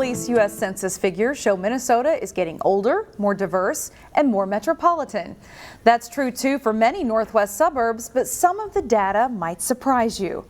released U.S. Census figures show Minnesota is getting older, more diverse, and more metropolitan. That's true, too, for many northwest suburbs, but some of the data might surprise you.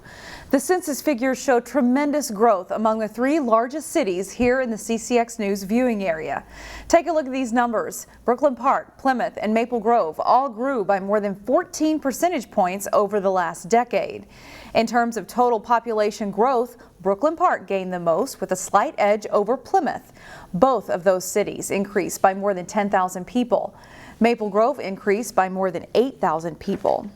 The census figures show tremendous growth among the three largest cities here in the CCX News viewing area. Take a look at these numbers. Brooklyn Park, Plymouth, and Maple Grove all grew by more than 14 percentage points over the last decade. In terms of total population growth, Brooklyn Park gained the most with a slight edge over Plymouth. Both of those cities increased by more than 10,000 people. Maple Grove increased by more than 8,000 people.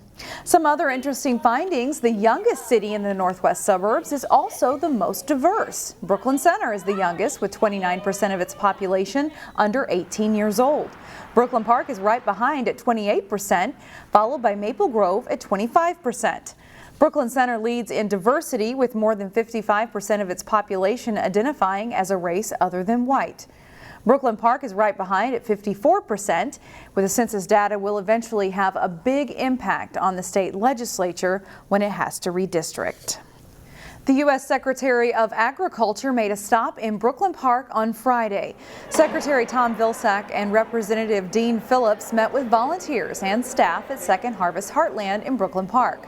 Some other interesting findings: the youngest city in the northwest suburbs is also the most diverse. Brooklyn Center is the youngest, with 29% of its population under 18 years old. Brooklyn Park is right behind at 28%, followed by Maple Grove at 25%. Brooklyn Center leads in diversity, with more than 55% of its population identifying as a race other than white. Brooklyn Park is right behind at 54%, where the census data will eventually have a big impact on the state legislature when it has to redistrict. The U.S. Secretary of Agriculture made a stop in Brooklyn Park on Friday. Secretary Tom Vilsack and Representative Dean Phillips met with volunteers and staff at Second Harvest Heartland in Brooklyn Park.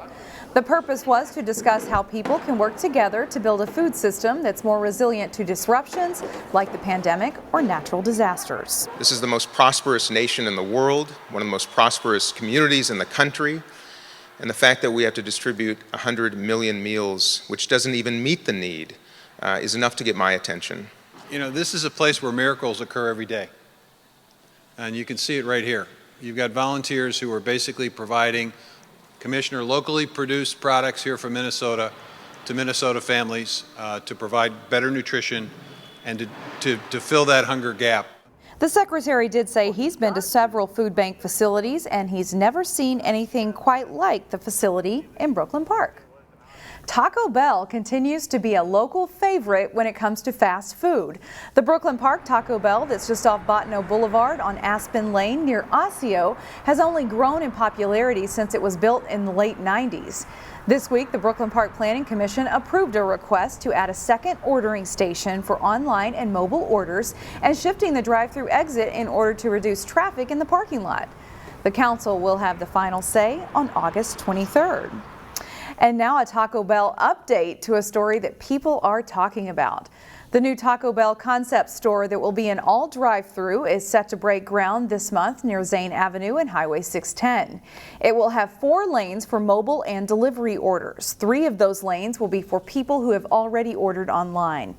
The purpose was to discuss how people can work together to build a food system that's more resilient to disruptions like the pandemic or natural disasters. This is the most prosperous nation in the world, one of the most prosperous communities in the country, and the fact that we have to distribute 100 million meals, which doesn't even meet the need, is enough to get my attention. You know, this is a place where miracles occur every day, and you can see it right here. You've got volunteers who are basically providing Commissioner locally produced products here from Minnesota to Minnesota families to provide better nutrition and to fill that hunger gap. The secretary did say he's been to several food bank facilities and he's never seen anything quite like the facility in Brooklyn Park. Taco Bell continues to be a local favorite when it comes to fast food. The Brooklyn Park Taco Bell that's just off Bottineau Boulevard on Aspen Lane near Osseo has only grown in popularity since it was built in the late 90s. This week, the Brooklyn Park Planning Commission approved a request to add a second ordering station for online and mobile orders and shifting the drive-through exit in order to reduce traffic in the parking lot. The council will have the final say on August 23rd. And now a Taco Bell update to a story that people are talking about. The new Taco Bell concept store that will be an all drive-through is set to break ground this month near Zane Avenue and Highway 610. It will have 4 lanes for mobile and delivery orders. 3 of those lanes will be for people who have already ordered online.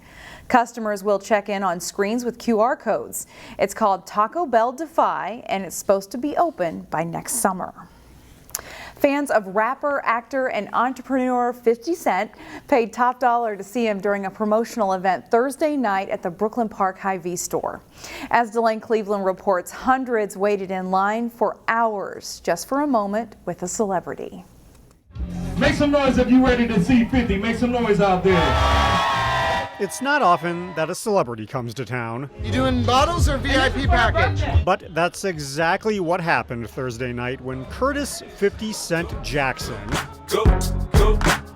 Customers will check in on screens with QR codes. It's called Taco Bell Defy, and it's supposed to be open by next summer. Fans of rapper, actor, and entrepreneur 50 Cent paid top dollar to see him during a promotional event Thursday night at the Brooklyn Park Hy-Vee store. As Delane Cleveland reports, hundreds waited in line for hours just for a moment with a celebrity. Make some noise if you're ready to see 50. Make some noise out there. It's not often that a celebrity comes to town. You doing bottles or VIP package? But that's exactly what happened Thursday night when Curtis 50 Cent Jackson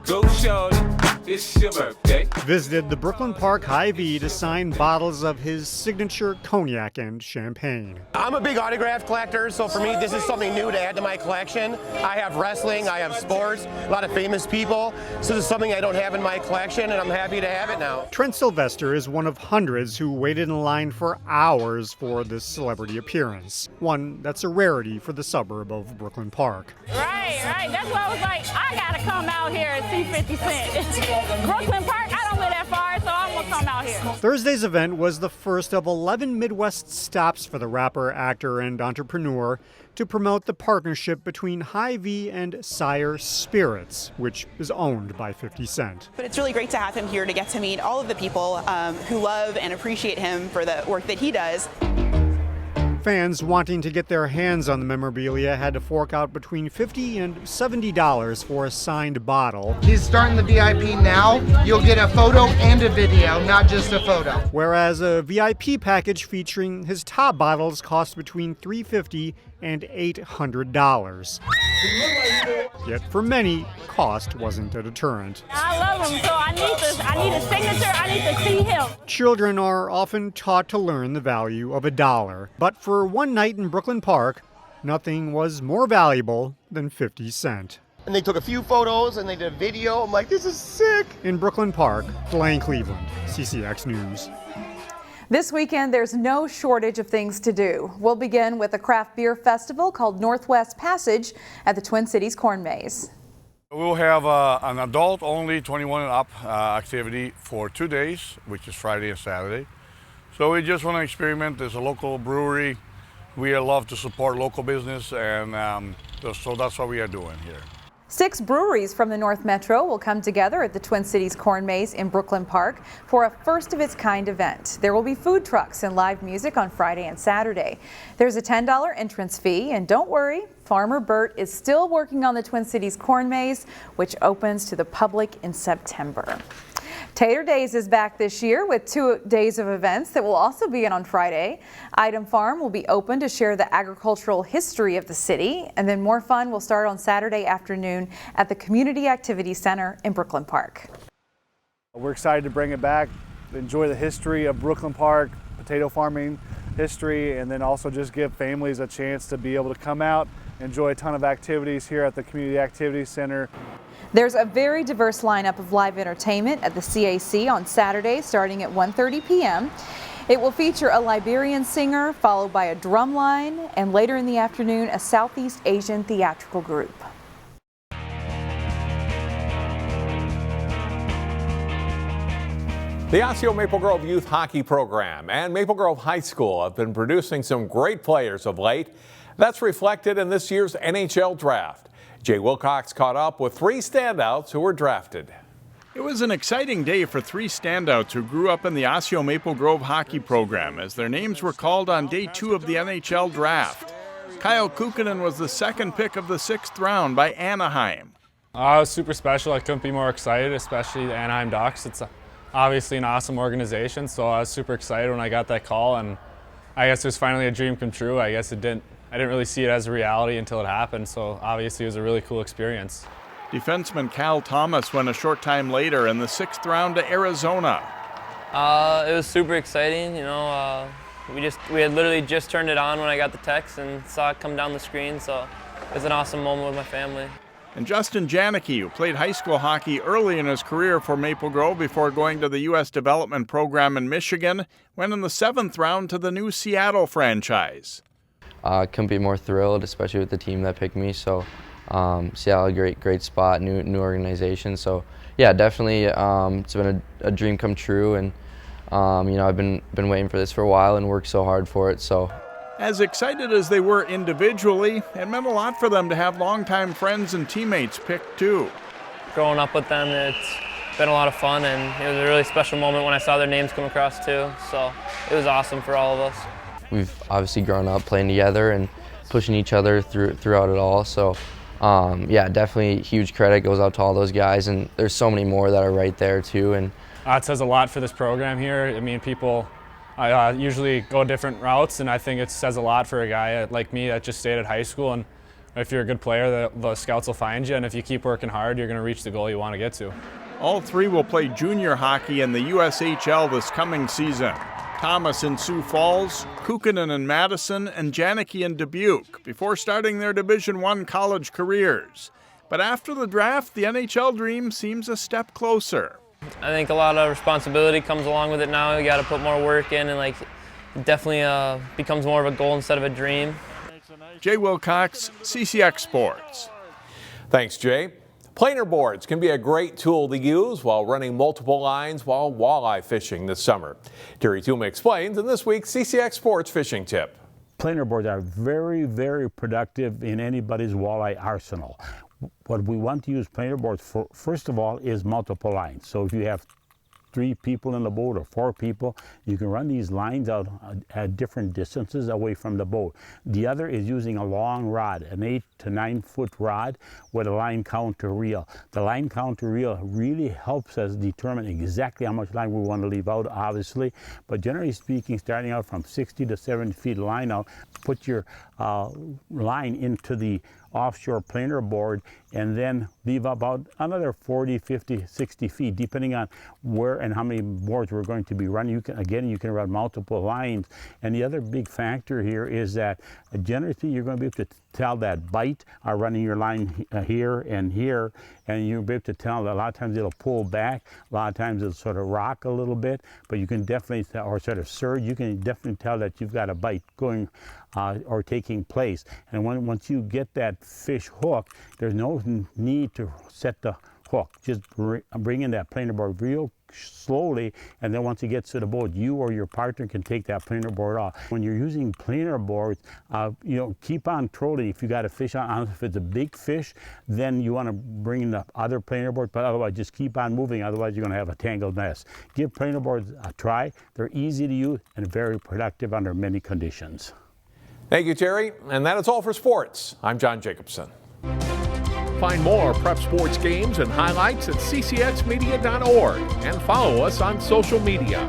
Go, shorty. It's your birthday. Visited the Brooklyn Park Hy-Vee to sign bottles of his signature cognac and champagne. I'm a big autograph collector, so for me this is something new to add to my collection. I have wrestling, I have sports, a lot of famous people, so this is something I don't have in my collection, and I'm happy to have it now. Trent Sylvester is one of hundreds who waited in line for hours for this celebrity appearance, one that's a rarity for the suburb of Brooklyn Park. Right. That's why I was like, I gotta come out here and see 50 Cent. Brooklyn Park, I don't live that far, so I'm gonna come out here. Thursday's event was the first of 11 Midwest stops for the rapper, actor, and entrepreneur to promote the partnership between Hy-Vee and Sire Spirits, which is owned by 50 Cent. But it's really great to have him here to get to meet all of the people who love and appreciate him for the work that he does. Fans wanting to get their hands on the memorabilia had to fork out between $50 and $70 for a signed bottle. He's starting the VIP now. You'll get a photo and a video, not just a photo. Whereas a VIP package featuring his top bottles cost between $350 and $800. Yet for many, cost wasn't a deterrent. I love him, so I need a signature, I need to see him. Children are often taught to learn the value of $1. But for one night in Brooklyn Park, nothing was more valuable than 50 cents. And they took a few photos and they did a video. I'm like, this is sick. In Brooklyn Park, Delane Cleveland, CCX News. This weekend, there's no shortage of things to do. We'll begin with a craft beer festival called Northwest Passage at the Twin Cities Corn Maze. We'll have an adult-only 21 and up activity for 2 days, which is Friday and Saturday. So we just want to experiment. There's a local brewery. We love to support local business, and so that's what we are doing here. 6 breweries from the North Metro will come together at the Twin Cities Corn Maze in Brooklyn Park for a first-of-its-kind event. There will be food trucks and live music on Friday and Saturday. There's a $10 entrance fee, and don't worry, Farmer Bert is still working on the Twin Cities Corn Maze, which opens to the public in September. Tater Daze is back this year with 2 days of events that will also begin on Friday. Eidem Farm will be open to share the agricultural history of the city, and then more fun will start on Saturday afternoon at the Community Activity Center in Brooklyn Park. We're excited to bring it back, enjoy the history of Brooklyn Park, potato farming history, and then also just give families a chance to be able to come out, enjoy a ton of activities here at the Community Activity Center. There's a very diverse lineup of live entertainment at the CAC on Saturday starting at 1:30 p.m. It will feature a Liberian singer followed by a drum line, and later in the afternoon a Southeast Asian theatrical group. The Osseo Maple Grove Youth Hockey Program and Maple Grove High School have been producing some great players of late. That's reflected in this year's NHL Draft. Jay Wilcox caught up with 3 standouts who were drafted. It was an exciting day for 3 standouts who grew up in the Osseo Maple Grove hockey program as their names were called on day 2 of the NHL Draft. Kyle Kukkonen was the 2nd pick of the 6th round by Anaheim. It was super special. I couldn't be more excited, especially the Anaheim Ducks. It's obviously an awesome organization, so I was super excited when I got that call, and I guess it was finally a dream come true. I didn't really see it as a reality until it happened, so obviously it was a really cool experience. Defenseman Cal Thomas went a short time later in the 6th round to Arizona. It was super exciting, you know. We had literally just turned it on when I got the text and saw it come down the screen, so it was an awesome moment with my family. And Justin Janicki, who played high school hockey early in his career for Maple Grove before going to the U.S. Development Program in Michigan, went in the 7th round to the new Seattle franchise. Couldn't be more thrilled, especially with the team that picked me. So Seattle, great spot, new organization. So yeah, definitely it's been a dream come true, and I've been waiting for this for a while and worked so hard for it. So as excited as they were individually, it meant a lot for them to have longtime friends and teammates picked too. Growing up with them, it's been a lot of fun, and it was a really special moment when I saw their names come across too. So it was awesome for all of us. We've obviously grown up playing together and pushing each other throughout it all. So yeah, definitely huge credit goes out to all those guys, and there's so many more that are right there too. And it says a lot for this program here. I mean, people usually go different routes, and I think it says a lot for a guy like me that just stayed at high school. And if you're a good player, the scouts will find you, and if you keep working hard, you're going to reach the goal you want to get to. All 3 will play junior hockey in the USHL this coming season. Thomas in Sioux Falls, Kukkonen in Madison, and Janicki in Dubuque before starting their Division I college careers. But after the draft, the NHL dream seems a step closer. I think a lot of responsibility comes along with it now. You got to put more work in, and it definitely becomes more of a goal instead of a dream. Jay Wilcox, CCX Sports. Thanks, Jay. Planer boards can be a great tool to use while running multiple lines while walleye fishing this summer. Terry Tuma explains in this week's CCX Sports Fishing Tip. Planer boards are very, very productive in anybody's walleye arsenal. What we want to use planer boards for, first of all, is multiple lines. So if you have 3 people in the boat or 4 people, you can run these lines out at different distances away from the boat. The other is using a long rod, an 8 to 9 foot rod with a line counter reel. The line counter reel really helps us determine exactly how much line we want to leave out, obviously, but generally speaking, starting out from 60 to 70 feet line out, put your line into the offshore planer board and then leave about another 40, 50, 60 feet, depending on where and how many boards we're going to be running. You can run multiple lines. And the other big factor here is that generally you're going to be able to tell that bite running your line here, and you'll be able to tell that a lot of times it'll pull back, a lot of times it'll sort of rock a little bit, but you can definitely tell, or sort of surge, you can definitely tell that you've got a bite going or taking place. And once you get that fish hooked, there's no need to set the hook. Just bring in that planer board real slowly, and then once it gets to the boat, you or your partner can take that planer board off. When you're using planer boards, keep on trolling. If you got a fish on, if it's a big fish, then you want to bring in the other planer board, but otherwise just keep on moving, otherwise you're going to have a tangled mess. Give planer boards a try. They're easy to use and very productive under many conditions. Thank you, Terry. And that is all for sports. I'm John Jacobson. Find more prep sports games and highlights at ccxmedia.org and follow us on social media.